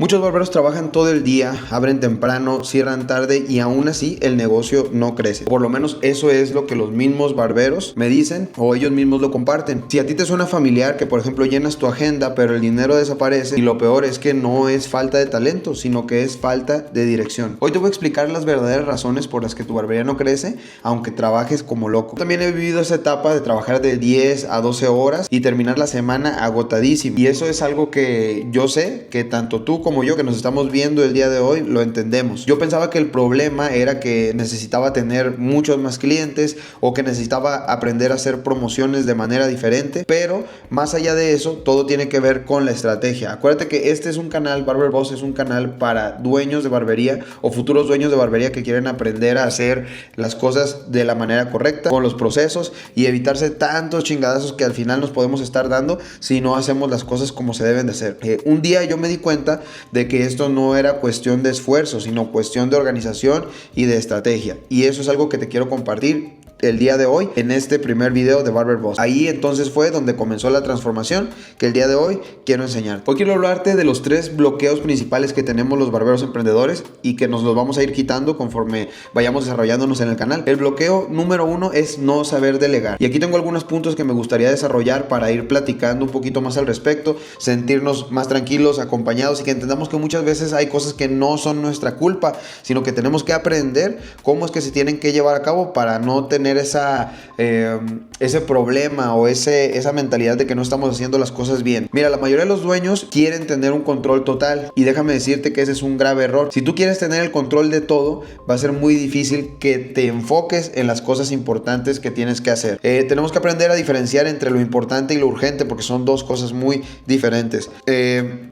Muchos barberos trabajan todo el día, abren temprano, cierran tarde y aún así el negocio no crece. Por lo menos eso es lo que los mismos barberos me dicen o ellos mismos lo comparten. Si a ti te suena familiar que por ejemplo llenas tu agenda pero el dinero desaparece y lo peor es que no es falta de talento sino que es falta de dirección. Hoy te voy a explicar las verdaderas razones por las que tu barbería no crece aunque trabajes como loco. También he vivido esa etapa de trabajar de 10 a 12 horas y terminar la semana agotadísimo y eso es algo que yo sé que tanto tú como yo que nos estamos viendo el día de hoy lo entendemos. Yo pensaba que el problema era que necesitaba tener muchos más clientes o que necesitaba aprender a hacer promociones de manera diferente, pero más allá de eso todo tiene que ver con la estrategia. Acuérdate que este es un canal, Barber Boss es un canal para dueños de barbería o futuros dueños de barbería que quieren aprender a hacer las cosas de la manera correcta, con los procesos y evitarse tantos chingadazos que al final nos podemos estar dando si no hacemos las cosas como se deben de hacer. Un día yo me di cuenta de que esto no era cuestión de esfuerzo, sino cuestión de organización y de estrategia. Y eso es algo que te quiero compartir el día de hoy en este primer video de Barber Boss. Ahí entonces fue donde comenzó la transformación que el día de hoy quiero enseñarte. Hoy quiero hablarte de los 3 bloqueos principales que tenemos los barberos emprendedores y que nos los vamos a ir quitando conforme vayamos desarrollándonos en el canal. El bloqueo número 1 es no saber delegar. Y aquí tengo algunos puntos que me gustaría desarrollar para ir platicando un poquito más al respecto, sentirnos más tranquilos, acompañados y que entendamos que muchas veces hay cosas que no son nuestra culpa, sino que tenemos que aprender cómo es que se tienen que llevar a cabo para no tener ese problema o esa mentalidad de que no estamos haciendo las cosas bien. Mira, la mayoría de los dueños quieren tener un control total y déjame decirte que ese es un grave error. Si tú quieres tener el control de todo, va a ser muy difícil que te enfoques en las cosas importantes que tienes que hacer. Tenemos que aprender a diferenciar entre lo importante y lo urgente porque son dos cosas muy diferentes.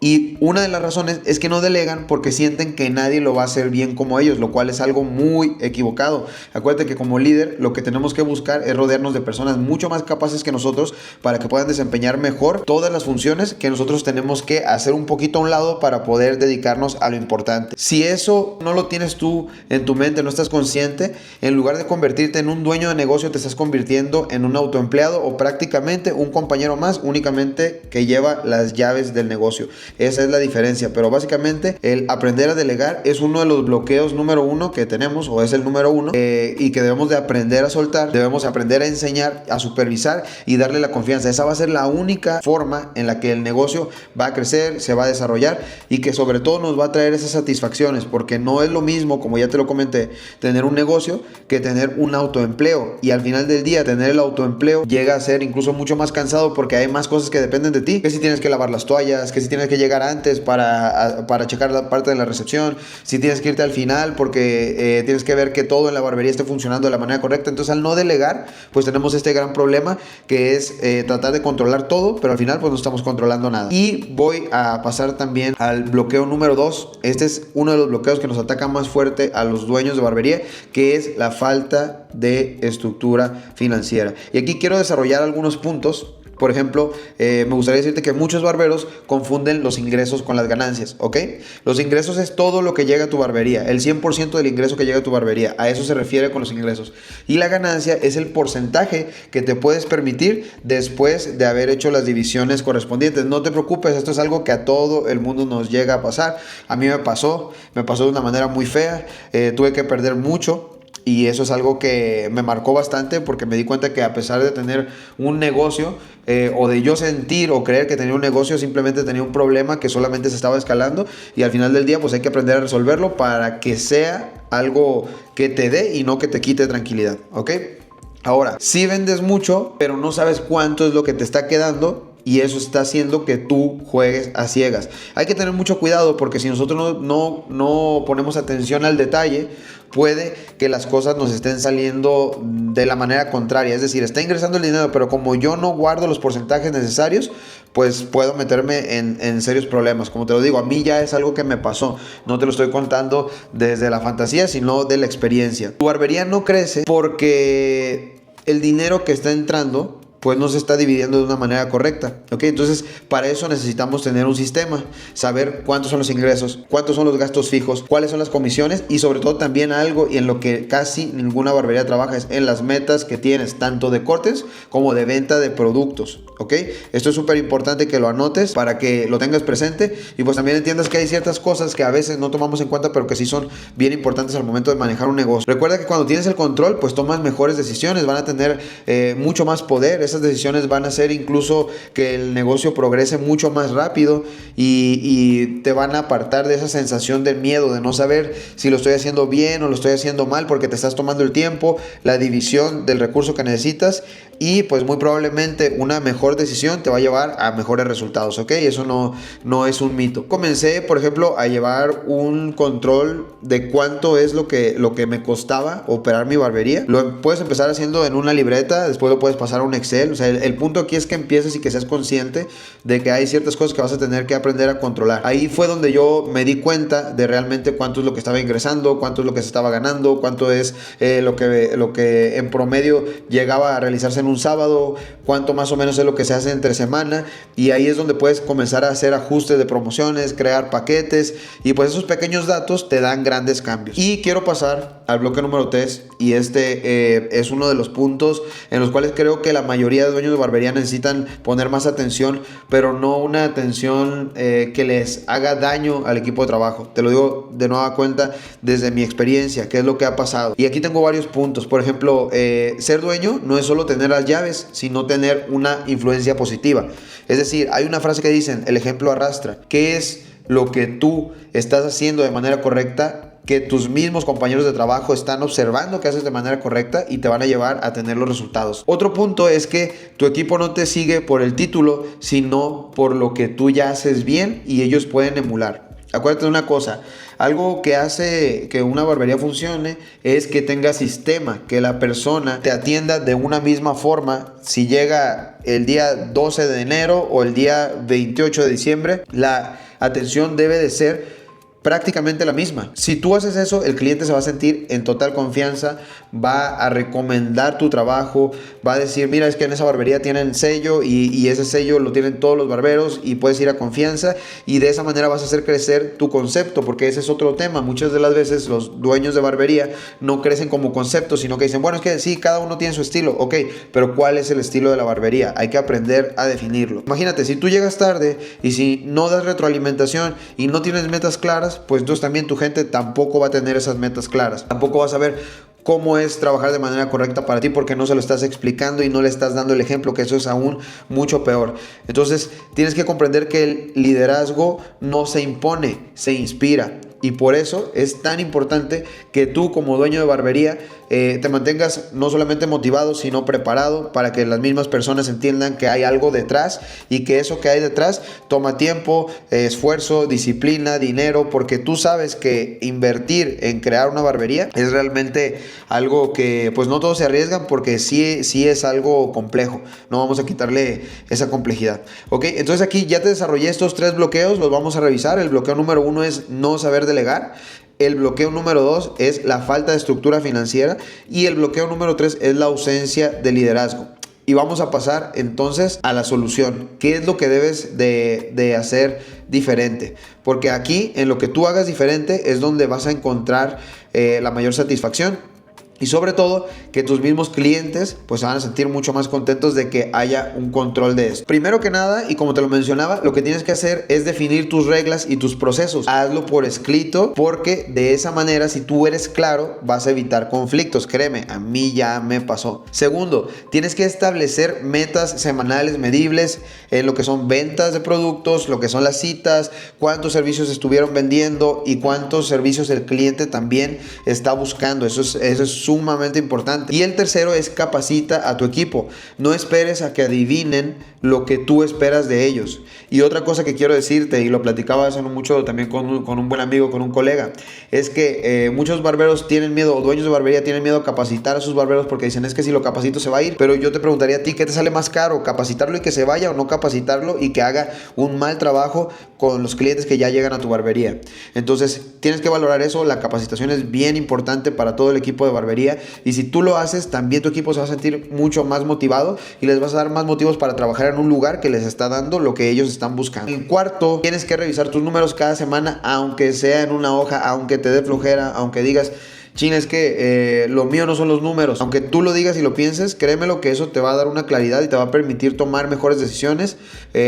Y una de las razones es que no delegan porque sienten que nadie lo va a hacer bien como ellos, lo cual es algo muy equivocado. Acuérdate que como líder lo que tenemos que buscar es rodearnos de personas mucho más capaces que nosotros para que puedan desempeñar mejor todas las funciones que nosotros tenemos que hacer un poquito a un lado para poder dedicarnos a lo importante. Si eso no lo tienes tú en tu mente, no estás consciente, en lugar de convertirte en un dueño de negocio te estás convirtiendo en un autoempleado o prácticamente un compañero más únicamente que lleva las llaves del negocio. Esa es la diferencia, pero básicamente el aprender a delegar es uno de los bloqueos número 1 que tenemos o es el número 1 y que debemos de aprender a soltar, debemos aprender a enseñar, a supervisar y darle la confianza. Esa va a ser la única forma en la que el negocio va a crecer, se va a desarrollar y que sobre todo nos va a traer esas satisfacciones, porque no es lo mismo, como ya te lo comenté, tener un negocio que tener un autoempleo, y al final del día tener el autoempleo llega a ser incluso mucho más cansado porque hay más cosas que dependen de ti, que si tienes que lavar las toallas, que si tienes que llegar antes para checar la parte de la recepción, si tienes que irte al final porque tienes que ver que todo en la barbería esté funcionando de la manera correcta. Entonces al no delegar pues tenemos este gran problema que es tratar de controlar todo, pero al final pues no estamos controlando nada. Y voy a pasar también al bloqueo número 2. Este es uno de los bloqueos que nos ataca más fuerte a los dueños de barbería, que es la falta de estructura financiera. Y aquí quiero desarrollar algunos puntos. Por ejemplo, me gustaría decirte que muchos barberos confunden los ingresos con las ganancias, ¿ok? Los ingresos es todo lo que llega a tu barbería, el 100% del ingreso que llega a tu barbería, a eso se refiere con los ingresos. Y la ganancia es el porcentaje que te puedes permitir después de haber hecho las divisiones correspondientes. No te preocupes, esto es algo que a todo el mundo nos llega a pasar. A mí me pasó de una manera muy fea, tuve que perder mucho. Y eso es algo que me marcó bastante porque me di cuenta que a pesar de tener un negocio o de yo sentir o creer que tenía un negocio, simplemente tenía un problema que solamente se estaba escalando y al final del día pues hay que aprender a resolverlo para que sea algo que te dé y no que te quite tranquilidad, ¿ok? Ahora, si vendes mucho pero no sabes cuánto es lo que te está quedando, y eso está haciendo que tú juegues a ciegas. Hay que tener mucho cuidado porque si nosotros no ponemos atención al detalle, puede que las cosas nos estén saliendo de la manera contraria. Es decir, está ingresando el dinero, pero como yo no guardo los porcentajes necesarios, pues puedo meterme en serios problemas. Como te lo digo, a mí ya es algo que me pasó. No te lo estoy contando desde la fantasía, sino de la experiencia. Tu barbería no crece porque el dinero que está entrando pues no se está dividiendo de una manera correcta, ¿ok? Entonces, para eso necesitamos tener un sistema, saber cuántos son los ingresos, cuántos son los gastos fijos, cuáles son las comisiones y sobre todo también algo y en lo que casi ninguna barbería trabaja es en las metas que tienes, tanto de cortes como de venta de productos, ¿ok? Esto es súper importante que lo anotes para que lo tengas presente y pues también entiendas que hay ciertas cosas que a veces no tomamos en cuenta, pero que sí son bien importantes al momento de manejar un negocio. Recuerda que cuando tienes el control, pues tomas mejores decisiones, van a tener mucho más poder, esas decisiones van a hacer incluso que el negocio progrese mucho más rápido y te van a apartar de esa sensación de miedo, de no saber si lo estoy haciendo bien o lo estoy haciendo mal, porque te estás tomando el tiempo, la división del recurso que necesitas y pues muy probablemente una mejor decisión te va a llevar a mejores resultados, ¿ok? Eso no es un mito. Comencé, por ejemplo, a llevar un control de cuánto es lo que me costaba operar mi barbería. Lo puedes empezar haciendo en una libreta, después lo puedes pasar a un Excel. O sea, el punto aquí es que empieces y que seas consciente de que hay ciertas cosas que vas a tener que aprender a controlar. Ahí fue donde yo me di cuenta de realmente cuánto es lo que estaba ingresando, cuánto es lo que se estaba ganando, cuánto es lo que en promedio llegaba a realizarse en un sábado, cuánto más o menos es lo que se hace entre semana, y ahí es donde puedes comenzar a hacer ajustes de promociones, crear paquetes, y pues esos pequeños datos te dan grandes cambios. Y quiero pasar al bloque número 3, y este es uno de los puntos en los cuales creo que la mayoría de dueños de barbería necesitan poner más atención, pero no una atención que les haga daño al equipo de trabajo. Te lo digo de nueva cuenta desde mi experiencia, qué es lo que ha pasado. Y aquí tengo varios puntos. Por ejemplo, ser dueño no es solo tener las llaves, sino tener una influencia positiva. Es decir, hay una frase que dicen, el ejemplo arrastra. ¿Qué es lo que tú estás haciendo de manera correcta que tus mismos compañeros de trabajo están observando que haces de manera correcta y te van a llevar a tener los resultados? Otro punto es que tu equipo no te sigue por el título, sino por lo que tú ya haces bien y ellos pueden emular. Acuérdate de una cosa, algo que hace que una barbería funcione es que tenga sistema, que la persona te atienda de una misma forma. Si llega el día 12 de enero o el día 28 de diciembre, la atención debe de ser prácticamente la misma. Si tú haces eso, el cliente se va a sentir en total confianza, va a recomendar tu trabajo, va a decir, mira, es que en esa barbería tienen sello y ese sello lo tienen todos los barberos y puedes ir a confianza, y de esa manera vas a hacer crecer tu concepto, porque ese es otro tema. Muchas de las veces los dueños de barbería no crecen como concepto, sino que dicen, bueno, es que sí, cada uno tiene su estilo, ok, pero ¿cuál es el estilo de la barbería? Hay que aprender a definirlo. Imagínate, si tú llegas tarde y si no das retroalimentación y no tienes metas claras, pues entonces también tu gente tampoco va a tener esas metas claras. Tampoco vas a ver cómo es trabajar de manera correcta para ti, porque no se lo estás explicando y no le estás dando el ejemplo, que eso es aún mucho peor. Entonces tienes que comprender que el liderazgo no se impone, se inspira. Y por eso es tan importante que tú, como dueño de barbería, te mantengas no solamente motivado, sino preparado para que las mismas personas entiendan que hay algo detrás, y que eso que hay detrás toma tiempo, esfuerzo, disciplina, dinero, porque tú sabes que invertir en crear una barbería es realmente algo que pues no todos se arriesgan, porque sí es algo complejo. No vamos a quitarle esa complejidad, ¿ok? Entonces aquí ya te desarrollé estos 3 bloqueos, los vamos a revisar. El bloqueo número 1 es no saber delegar. El bloqueo número 2 es la falta de estructura financiera. Y el bloqueo número 3 es la ausencia de liderazgo. Y vamos a pasar entonces a la solución. ¿Qué es lo que debes de hacer diferente? Porque aquí, en lo que tú hagas diferente, es donde vas a encontrar la mayor satisfacción. Y sobre todo, que tus mismos clientes pues se van a sentir mucho más contentos de que haya un control de esto. Primero que nada, y como te lo mencionaba, lo que tienes que hacer es definir tus reglas y tus procesos. Hazlo por escrito, porque de esa manera, si tú eres claro, vas a evitar conflictos. Créeme, a mí ya me pasó. Segundo, tienes que establecer metas semanales medibles en lo que son ventas de productos, lo que son las citas, cuántos servicios estuvieron vendiendo y cuántos servicios el cliente también está buscando. Eso es sumamente importante. Y el tercero es capacita a tu equipo. No esperes a que adivinen lo que tú esperas de ellos. Y otra cosa que quiero decirte, y lo platicaba hace no mucho también con un buen amigo, con un colega, es que muchos barberos tienen miedo, o dueños de barbería tienen miedo a capacitar a sus barberos, porque dicen, es que si lo capacito se va a ir. Pero yo te preguntaría a ti, ¿qué te sale más caro? ¿Capacitarlo y que se vaya, o no capacitarlo y que haga un mal trabajo con los clientes que ya llegan a tu barbería? Entonces tienes que valorar eso. La capacitación es bien importante para todo el equipo de barbería. barbería, y si tú lo haces, también tu equipo se va a sentir mucho más motivado y les vas a dar más motivos para trabajar en un lugar que les está dando lo que ellos están buscando. En cuarto, tienes que revisar tus números cada semana, aunque sea en una hoja, aunque te dé flojera, aunque digas: chin, es que lo mío no son los números. Aunque tú lo digas y lo pienses, créemelo que eso te va a dar una claridad y te va a permitir tomar mejores decisiones.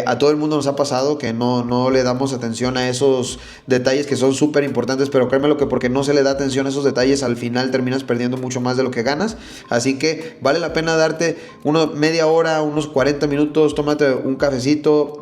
A todo el mundo nos ha pasado que no le damos atención a esos detalles que son súper importantes, pero créemelo que porque no se le da atención a esos detalles, al final terminas perdiendo mucho más de lo que ganas. Así que vale la pena darte media hora, unos 40 minutos, tómate un cafecito,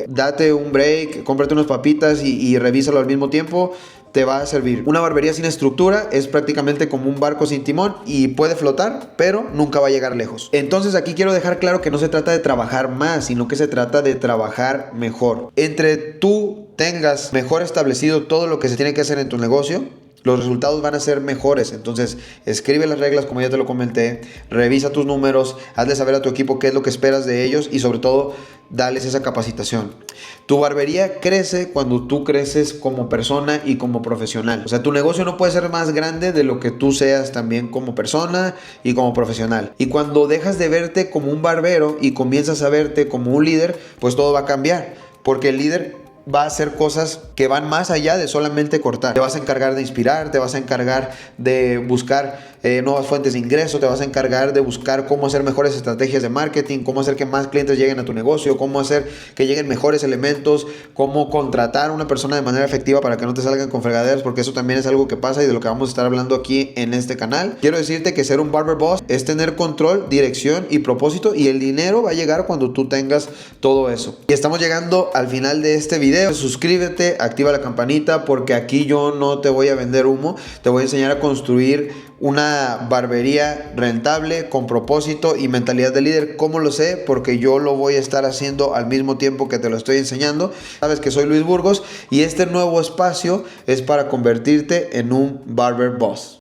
date un break, cómprate unas papitas y revísalo al mismo tiempo. Te va a servir. Una barbería sin estructura es prácticamente como un barco sin timón y puede flotar, pero nunca va a llegar lejos. Entonces aquí quiero dejar claro que no se trata de trabajar más, sino que se trata de trabajar mejor. Entre tú tengas mejor establecido todo lo que se tiene que hacer en tu negocio, los resultados van a ser mejores. Entonces escribe las reglas como ya te lo comenté, revisa tus números, hazle saber a tu equipo qué es lo que esperas de ellos y sobre todo dales esa capacitación. Tu barbería crece cuando tú creces como persona y como profesional. O sea, tu negocio no puede ser más grande de lo que tú seas también como persona y como profesional. Y cuando dejas de verte como un barbero y comienzas a verte como un líder, pues todo va a cambiar, porque el líder va a hacer cosas que van más allá de solamente cortar. Te vas a encargar de inspirar, te vas a encargar de buscar nuevas fuentes de ingreso, te vas a encargar de buscar cómo hacer mejores estrategias de marketing, cómo hacer que más clientes lleguen a tu negocio, cómo hacer que lleguen mejores elementos, cómo contratar a una persona de manera efectiva para que no te salgan con fregaderas, porque eso también es algo que pasa y de lo que vamos a estar hablando aquí en este canal. Quiero decirte que ser un barber boss es tener control, dirección y propósito, y el dinero va a llegar cuando tú tengas todo eso. Y estamos llegando al final de este video. Suscríbete, activa la campanita, porque aquí yo no te voy a vender humo, te voy a enseñar a construir una barbería rentable, con propósito y mentalidad de líder. ¿Cómo lo sé? Porque yo lo voy a estar haciendo al mismo tiempo que te lo estoy enseñando. Sabes que soy Luis Burgos y este nuevo espacio es para convertirte en un barber boss.